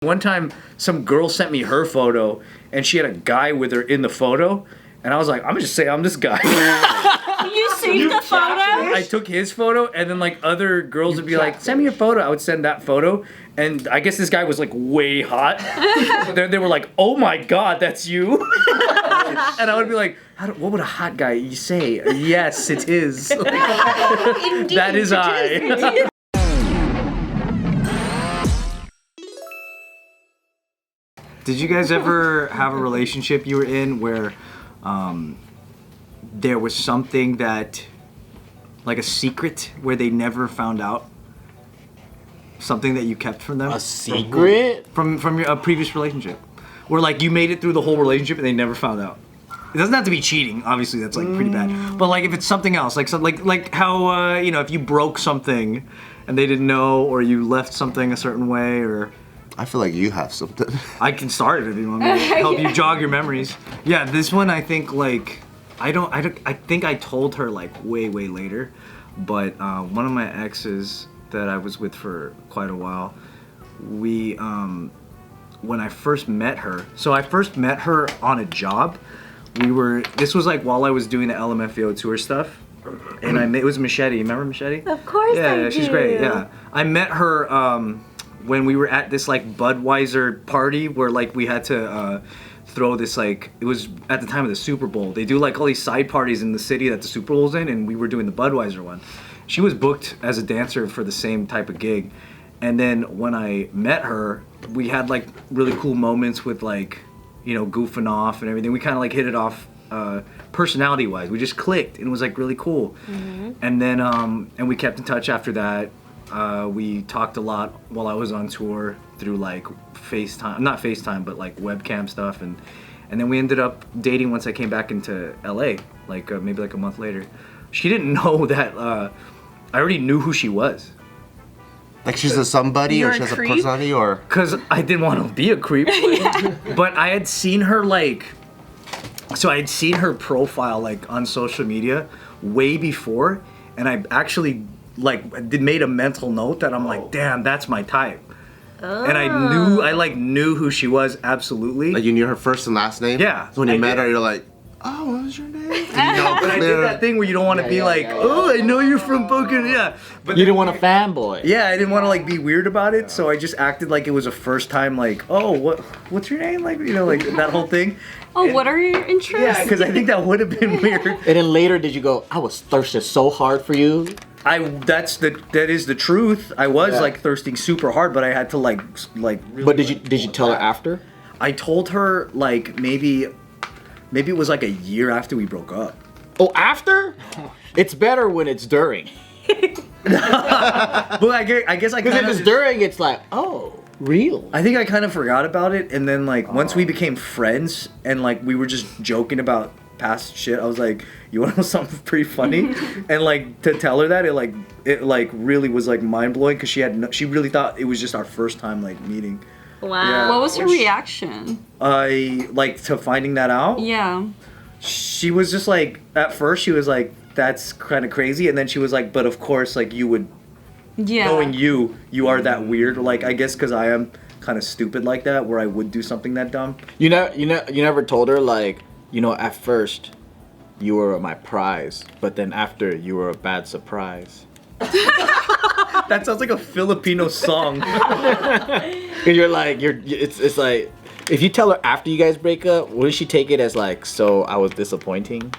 One time, some girl sent me her photo, and she had a guy with her in the photo, and I was like, I'm gonna just say I'm this guy. You saved the photo? I took his photo, and then like other girls would be like, send me your photo. I would send that photo, and I guess this guy was like way hot. So they were like, oh my god, that's you. And I would be like, what would a hot guy say? Yes, it is. That is I. Did you guys ever have a relationship you were in where there was something that, like a secret, where they never found out? Something that you kept from them? A secret? From your previous relationship? Where like you made it through the whole relationship and they never found out? It doesn't have to be cheating, obviously that's like pretty bad. But like if it's something else, like like how, you know, if you broke something and they didn't know, or you left something a certain way, or... I feel like you have something. I can start it if you want me to help you jog your memories. Yeah, this one I think like I think I told her like way later, but one of my exes that I was with for quite a while, we when I first met her, so I first met her on a job. This was like while I was doing the LMFAO tour stuff, and it was Machete. Remember Machete? Of course I do. Yeah, she's great. Yeah, I met her when we were at this like Budweiser party where like we had to throw this, like, it was at the time of the Super Bowl. They do like all these side parties in the city that the Super Bowl's in, and we were doing the Budweiser one. She was booked as a dancer for the same type of gig. And then when I met her, we had like really cool moments with like, you know, goofing off and everything. We kind of like hit it off personality wise. We just clicked and it was like really cool. Mm-hmm. And then and we kept in touch after that. We talked a lot while I was on tour through like FaceTime, not FaceTime, but like webcam stuff, and then we ended up dating once I came back into LA, like maybe like a month later. She didn't know that I already knew who she was. Like she's a somebody, or she has a personality, or? Because I didn't want to be a creep, but I had seen her like, so I had seen her profile like on social media way before, and I actually like made a mental note that I'm like, damn, that's my type. Oh. And I knew who she was, absolutely. Like you knew her first and last name? Yeah. So when you met her, you're like, oh, what was your name? But I did that thing where you don't want to be like, oh, I know you're from Boca, yeah. But you didn't want a fanboy. Yeah, I didn't want to like be weird about it, so I just acted like it was a first time, like, oh, what's your name? Like, you know, like that whole thing. Oh, and, what are your interests? Yeah, because I think that would have been weird. And then later, did you go, I was thirsting so hard for you? That is the truth. I was like thirsting super hard, but I had to like really. But did you tell her after? I told her like maybe it was like a year after we broke up. Oh, after? It's better when it's during. But I guess I because if it's during, it's like, oh, real. I think I kind of forgot about it, and then like once we became friends and like we were just joking about past shit, I was like, you want to know something pretty funny? And like to tell her that, it really was like mind blowing, because she really thought it was just our first time like meeting. Wow. Yeah. What was her reaction? Like to finding that out? Yeah. She was just like, at first she was like, that's kind of crazy, and then she was like, but of course, like you would, knowing you are that weird. Like I guess because I am kind of stupid like that, where I would do something that dumb. You never told her like, you know, at first you were my prize, but then after you were a bad surprise. That sounds like a Filipino song. Cause it's like, if you tell her after you guys break up, wouldn't she take it as like, so I was disappointing?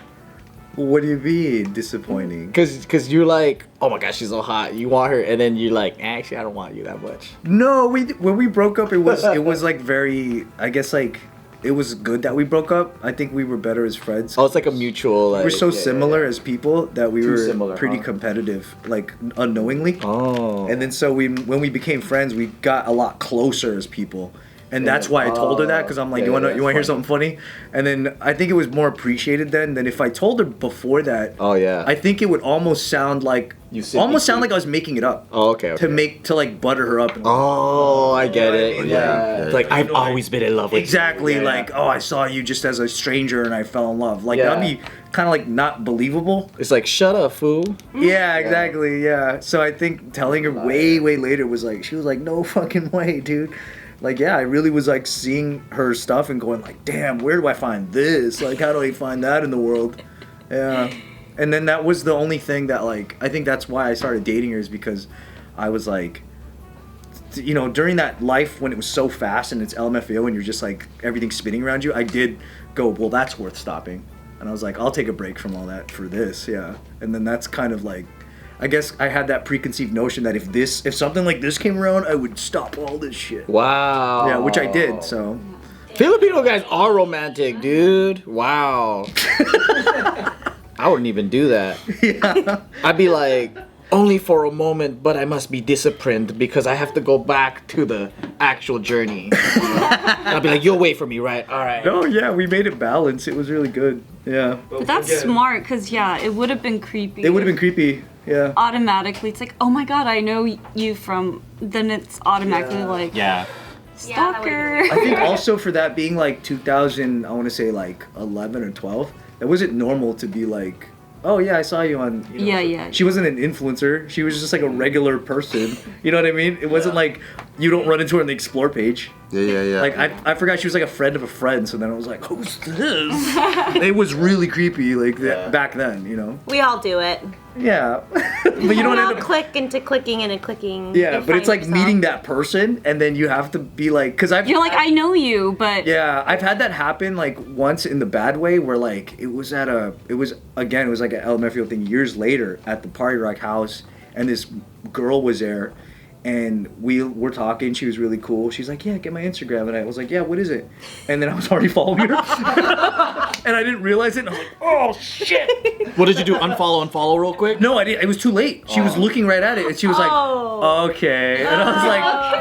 What do you mean disappointing? Cause you're like, oh my gosh, she's so hot. You want her, and then you're like, actually, I don't want you that much. No, when we broke up, it was like very, I guess like, it was good that we broke up. I think we were better as friends. Oh, it's like a mutual. Like, we're so similar as people that we were pretty competitive, like unknowingly. Oh. And then so when we became friends, we got a lot closer as people. And that's why I told her that, because I'm like, you want to hear something funny? And then I think it was more appreciated then than if I told her before that. Oh yeah. I think it would almost sound like like I was making it up. Oh okay. To like butter her up. Oh, I get it. Yeah. Like I've always been in love with you. Exactly. Like, oh, I saw you just as a stranger and I fell in love. Like that'd be kind of like not believable. It's like, shut up, fool. Yeah, exactly. Yeah. So I think telling her way later was like, she was like, no fucking way, dude. like, yeah, I really was like seeing her stuff and going like, damn, where do I find this? Like, how do I find that in the world? Yeah. And then that was the only thing that, like, I think that's why I started dating her, is because I was like, you know, during that life when it was so fast and it's LMFAO and you're just like, everything's spinning around you, I did go, well, that's worth stopping. And I was like, I'll take a break from all that for this, yeah. And then that's kind of like, I guess I had that preconceived notion that if something like this came around, I would stop all this shit. Wow. Yeah, which I did, so. Filipino guys are romantic, dude. Wow. I wouldn't even do that. Yeah. I'd be like, only for a moment, but I must be disciplined because I have to go back to the actual journey. I'd be like, you'll wait for me, right? All right. No, yeah, we made it balanced. It was really good. Yeah. But that's smart, because, yeah, it would have been creepy. It would have been creepy. Yeah. Automatically, it's like, oh my god, I know you from. Then it's automatically like, Yeah. stalker. I think also for that being like 2000, I want to say like 11 or 12, that wasn't normal to be like, oh yeah, I saw you on. You know. Yeah, yeah. She wasn't an influencer. She was just like a regular person. You know what I mean? It wasn't like you don't run into her on the explore page. Yeah. Like I forgot she was like a friend of a friend. So then I was like, who's this? It was really creepy like back then. You know? We all do it. Yeah. But you don't We all end up. click into clicking and clicking. Yeah, and but it's find like yourself. meeting that person, and then you have to be like, because I've. You're like, I know you, but Yeah, I've had that happen like once in the bad way, where like it was like a LMFAO thing years later at the Party Rock house, and this girl was there, and we were talking. She was really cool. She's like, yeah, get my Instagram, and I was like, yeah, what is it? And then I was already following her, and I didn't realize it. And I was like, oh shit! What did you do? Unfollow real quick? No, I didn't. It was too late. She was looking right at it, and she was like, Oh. okay, and I was like. Oh.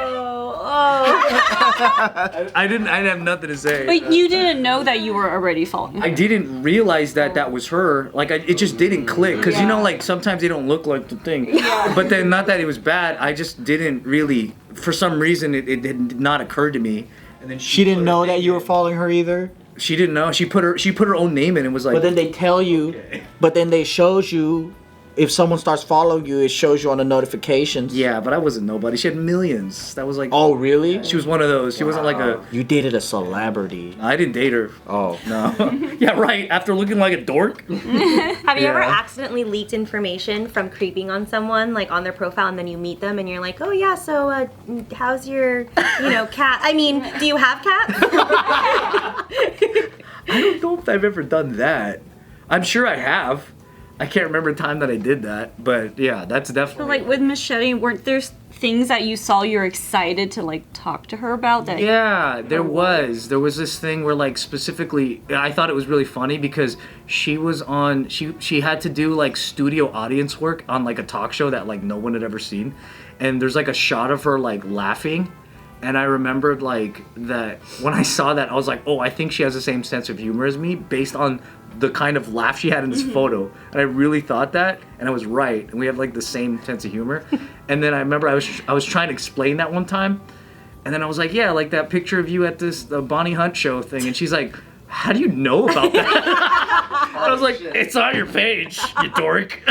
I didn't have nothing to say. but you didn't know that you were already following. I didn't realize that was her. Like, it just didn't click. Because, you know, like, sometimes they don't look like the thing. Yeah. But then, not that it was bad, I just didn't really, for some reason, it did not occur to me. And then She didn't know that you were following her either? She didn't know. She put her own name in and was like. But then they tell you, but then they shows you, if someone starts following you, it shows you on the notifications. Yeah, but I wasn't nobody. She had millions. That was like. Oh, really? She was one of those. She wasn't like a. You dated a celebrity. I didn't date her. Oh. No. Yeah, right. After looking like a dork. Have you ever Yeah. accidentally leaked information from creeping on someone, like on their profile, and then you meet them and you're like, oh yeah, so how's your, cat? I mean, do you have cats? I don't know if I've ever done that. I'm sure I have. I can't remember a time that I did that, but yeah, that's So definitely. like with Machete, weren't there things that you saw you're excited to like talk to her about? That Yeah, there was this thing where like specifically, I thought it was really funny because she was on. She had to do like studio audience work on like a talk show that like no one had ever seen, and there's like a shot of her like laughing. And I remembered like that when I saw that, I was like, oh, I think she has the same sense of humor as me based on the kind of laugh she had in this photo. And I really thought that, and I was right. And we have like the same sense of humor. And then I remember I was trying to explain that one time, and then I was like, yeah, like that picture of you at this Bonnie Hunt show thing. And she's like, how do you know about that? And I was like, it's on your page, you dork.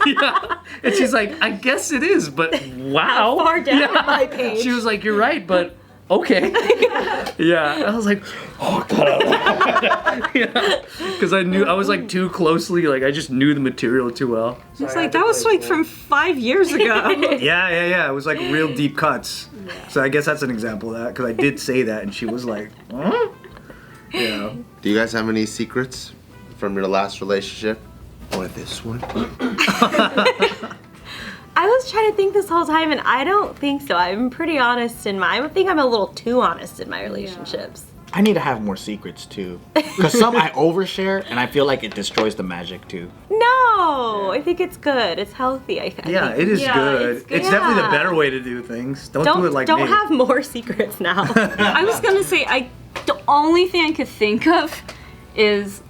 Yeah. And she's like, I guess it is, but wow. How far down my page? She was like, you're right, but okay. Yeah. I was like, oh god. Yeah. Because I was like too closely, like I just knew the material too well. it's like that was like from 5 years ago. Yeah. It was like real deep cuts. So I guess that's an example of that, because I did say that, and she was like, huh? Yeah. Do you guys have any secrets from your last relationship? Or this one? I was trying to think this whole time, and I don't think so. I'm pretty honest I think I'm a little too honest in my relationships. I need to have more secrets too. Because some I overshare, and I feel like it destroys the magic too. No, I think it's good. It's healthy. I think. Yeah, it is good. it's good. It's definitely the Yeah. better way to do things. Don't do it like don't me. have more secrets now. I was gonna say the only thing I could think of is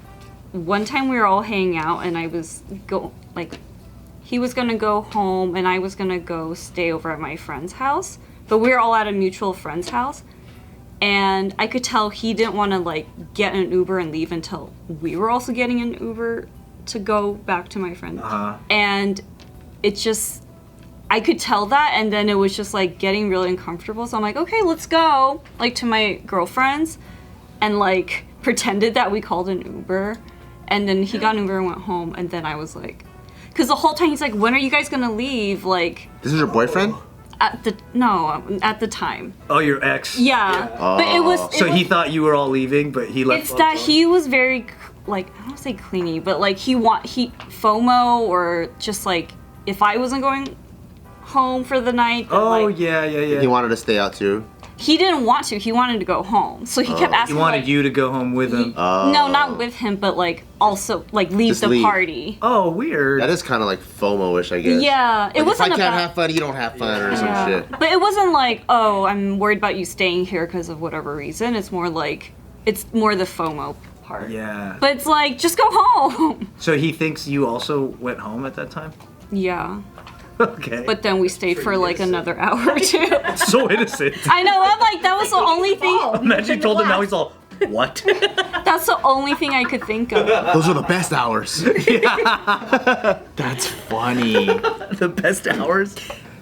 one time we were all hanging out and he was gonna go home and I was gonna go stay over at my friend's house, but we were all at a mutual friend's house, and I could tell he didn't want to like get an Uber and leave until we were also getting an Uber to go back to my friend. Uh-huh. And it just I could tell that, and then it was just like getting really uncomfortable. So I'm like, okay, let's go, like to my girlfriend's, and like pretended that we called an Uber, and then he got an Uber and went home, and then I was like, because the whole time he's like, when are you guys gonna leave? Like This is your boyfriend? at the time. Oh, your ex. Yeah, but it was. So it he was, thought you were all leaving, but he left. It's that he was very like, I don't want to say clingy, but like he FOMO, or just like if I wasn't going home for the night. Then, Oh like, yeah. He wanted to stay out too. He didn't want to. He wanted to go home, so he kept He asking. wanted like, you to go home with him. No, not with him, but like also like leave Just the leave. party. Oh, weird. That is kind of like FOMO-ish, I guess. Yeah, it Like, wasn't if I can't about. have fun, you don't have fun, or some Yeah. shit. But it wasn't like, oh, I'm worried about you staying here because of whatever reason. It's more like, it's more the FOMO part. Yeah. But it's like, just go home. So he thinks you also went home at that time? Yeah. Okay. But then we stayed for like another hour or two. so innocent. I know, I'm like, that was the only thing. Imagine you told him now he's all, what? That's the only thing I could think of. Those are the best hours. That's funny. The best hours?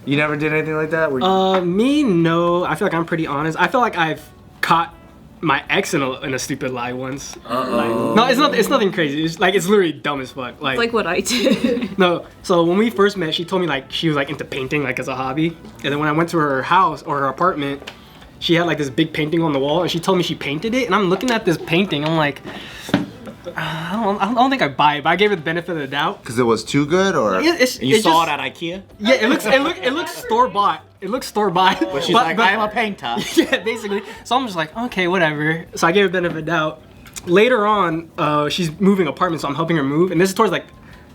You never did anything like that? Where you- Me, no. I feel like I'm pretty honest. I feel like I've caught my ex in a stupid lie once. No, it's nothing crazy. It's literally dumb as fuck. It's like what I did. No, so when we first met, she told me like she was like into painting like as a hobby, and then when I went to her house or her apartment, she had like this big painting on the wall, and she told me she painted it, and I'm looking at this painting, I'm like, I don't think I buy it, but I gave her the benefit of the doubt. Because it was too good, or? You saw it at IKEA? Yeah, it looks store bought. It looks store bought. But she's like, I'm a painter. Yeah, basically. So I'm just like, okay, whatever. So I gave her the benefit of the doubt. Later on, she's moving apartments, so I'm helping her move, and this is towards like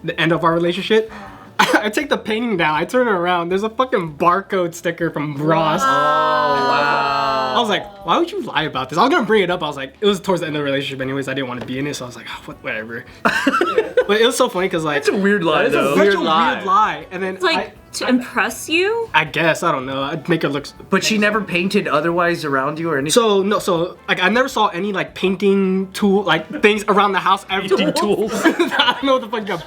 the end of our relationship. I take the painting down, I turn it around, there's a fucking barcode sticker from Ross. oh, wow. I was like, why would you lie about this? I was gonna bring it up, I was like, it was towards the end of the relationship anyways, I didn't want to be in it, so I was like, oh, whatever. But it was so funny, because like, It's a weird lie, That is a though. such weird a lie. weird lie. And then It's like to impress you. I guess, I don't know, I'd make it look... But she never painted otherwise around you or anything? So like I never saw any like painting tool like things around the house. Painting tools. I don't know what the fuck.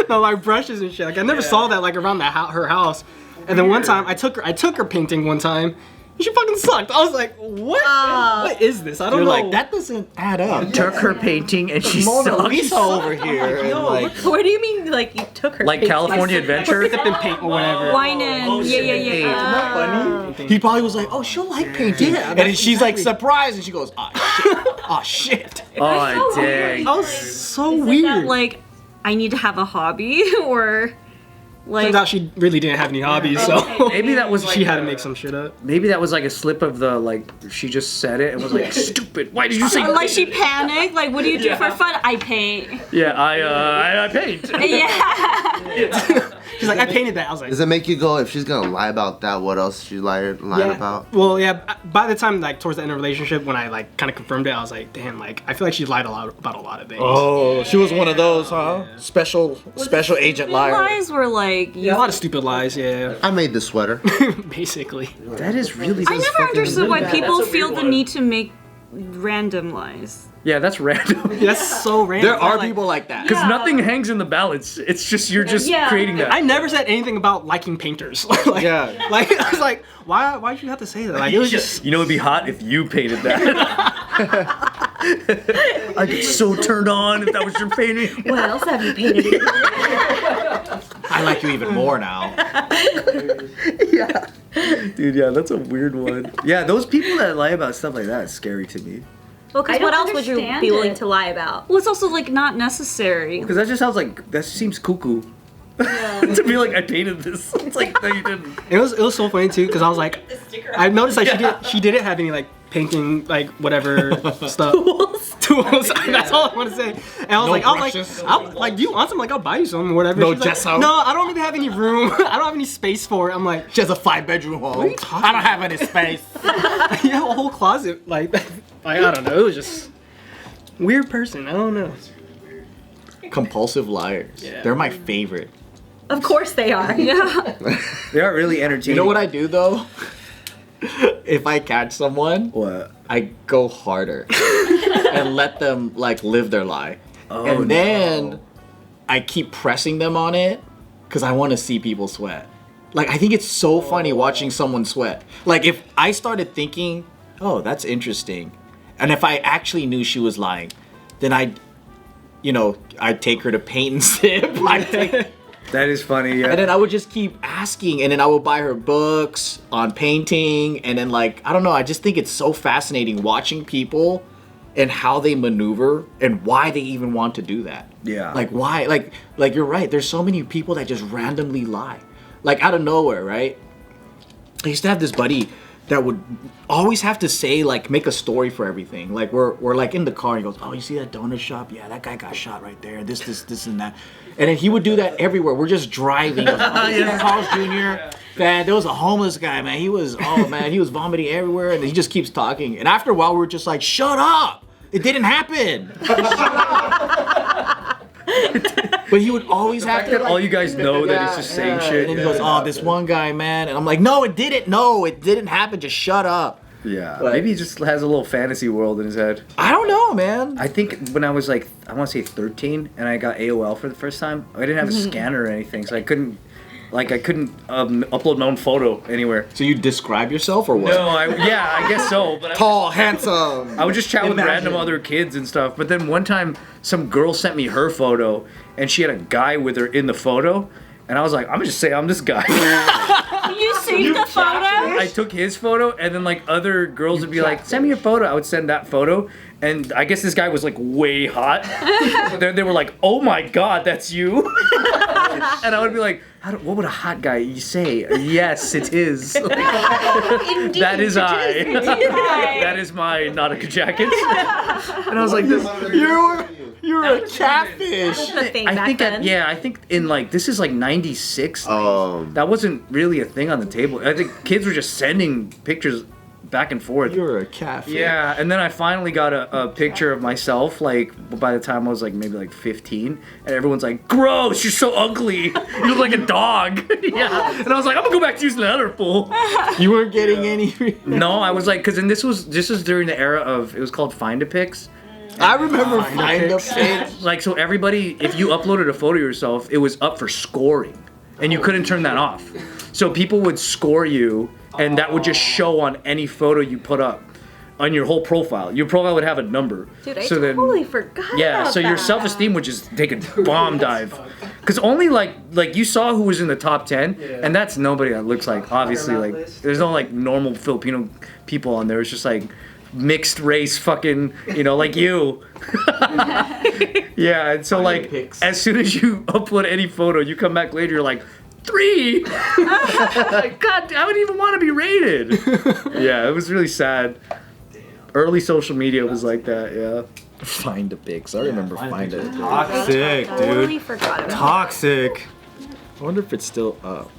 No, like brushes and shit. Like I never saw that like around her house. And then one time I took her painting one time. And she fucking sucked. I was like, what? What is this? I don't You're know. like, that doesn't add up. Took her painting and she Mona sucked. Lisa over here. And like, What do you mean, like you took her? Like painting? California Adventure? Sip and paint or whatever. Wine and yeah. he probably was like, oh, she'll like painting. And then she's like surprised and she goes, oh shit. Oh, dang. That was so Is it weird. that, like, I need to have a hobby or like. Turns out she really didn't have any hobbies, so Maybe that was she had to make some shit up. Maybe that was like a slip of the, like, she just said it and was like, stupid, why did you say Like she panicked. Like, what do you do for fun? I paint. Yeah, I paint. Yeah. She's like, I painted that. I was like, Does it make you go, if she's gonna lie about that, what else she lying about? Well, yeah. By the time like towards the end of the relationship, when I like kind of confirmed it, I was like, damn, like I feel like she lied about a lot of things. Oh, she was one of those, huh? Special agent liar. Lies were like. Yeah, a lot of stupid lies. Yeah, I made this sweater. basically. That is really I never understood why people feel the need to make random lies. Yeah, that's random. That's so random. There are Like, people like that. Because nothing hangs in the balance. It's just, you're just Yeah. creating that. I never said anything about liking painters. Like, Yeah. Like I was like, why'd you have to say that? Like it was just. You know, it'd be hot if you painted that. I'd get so turned on if that was your painting. What else have you painted? I like you even more now. Dude, yeah, that's a weird one. Yeah, those people that lie about stuff like that is scary to me. Well, because I don't what else would you understand be willing it. to lie about? Well, it's also like not necessary. Because that just sounds like, that seems cuckoo. To be like, I painted this. It's like, no, you didn't. It was so funny too because I was like, I noticed like she didn't have any like painting like whatever stuff. Tools. That's all I want to say. And I was brushes. I'm like, do you want some? Like, I'll buy you some or whatever. No She's like, gesso? no, I don't even have any room. I don't have any space for it. I'm like, She has a 5-bedroom home. are you talking I don't have any space. you have a whole closet. Like I don't know. It was just weird person. I don't know. Compulsive liars. Yeah. They're my favorite. Of course they are. Yeah. They are really entertaining. You know what I do though? If I catch someone, What? I go harder and let them like live their lie. Oh, and then I keep pressing them on it because I want to see people sweat. Like, I think it's so funny watching someone sweat. Like, if I started thinking, oh, that's interesting, and if I actually knew she was lying, then I'd take her to paint and sip. That is funny, yeah. And then I would just keep asking, and then I would buy her books on painting, and then like, I don't know, I just think it's so fascinating watching people and how they maneuver and why they even want to do that. Yeah. Like why, like you're right, there's so many people that just randomly lie. Like out of nowhere, right? I used to have this buddy that would always have to say, like, make a story for everything. Like we're like in the car and he goes, oh, you see that donut shop? Yeah, that guy got shot right there. This and that. And then he would do that everywhere. We're just driving. Carl's Jr. Man, there was a homeless guy, man. He was vomiting everywhere. And he just keeps talking. And after a while, we were just like, shut up. It didn't happen. But he would always have to. Like, all you guys know that he's just saying shit. And he goes, oh, this one guy, man. And I'm like, no, it didn't. No, it didn't happen. Just shut up. Yeah. But Maybe he just has a little fantasy world in his head. I don't know, man. I think when I was like, I want to say 13, and I got AOL for the first time, I didn't have a scanner or anything, so I couldn't upload my own photo anywhere. So you describe yourself or what? No, I guess so. But Tall, handsome. I would just chat with Imagine. random other kids and stuff. But then one time, some girl sent me her photo, and she had a guy with her in the photo, and I was like, I'm gonna just say I'm this guy. You saved the photo? I took his photo, and then like other girls would be like, send me your photo. I would send that photo, and I guess this guy was like way hot. But they were like, oh my god, that's you. And I would be like, what would a hot guy say? Yes, it is. That is I. That is my Nautica jacket. And I was like, You're a catfish. The thing I back think then. I think in like this is like 96. Oh. That wasn't really a thing on the table. I think kids were just sending pictures back and forth. You're a catfish. Yeah, and then I finally got a picture of myself, like, by the time I was, like, maybe, like, 15, and everyone's like, gross, you're so ugly, you look like a dog. Yeah, and I was like, I'm gonna go back to using the other pool. You weren't getting any. No, I was like, because this was during the era of, it was called Find-A-Pics. I remember Find a Pics. Like, so everybody, if you uploaded a photo of yourself, it was up for scoring, and you couldn't turn that off. So people would score you, and that would just show on any photo you put up on your whole profile. Your profile would have a number. Dude, I so totally forgot Yeah, about so your that. self-esteem would just take a bomb dive. Because only like you saw who was in the top 10, and that's nobody that looks like, obviously, like, there's no like normal Filipino people on there. It's just like mixed race fucking, like you. Yeah, and so like, as soon as you upload any photo, you come back later, you're like, 3! Like, God, I wouldn't even want to be rated. Yeah, it was really sad. Early social media was like that, yeah. Find a Pics. I remember Find a Pics. Toxic, Totally forgot about Toxic. I wonder if it's still up.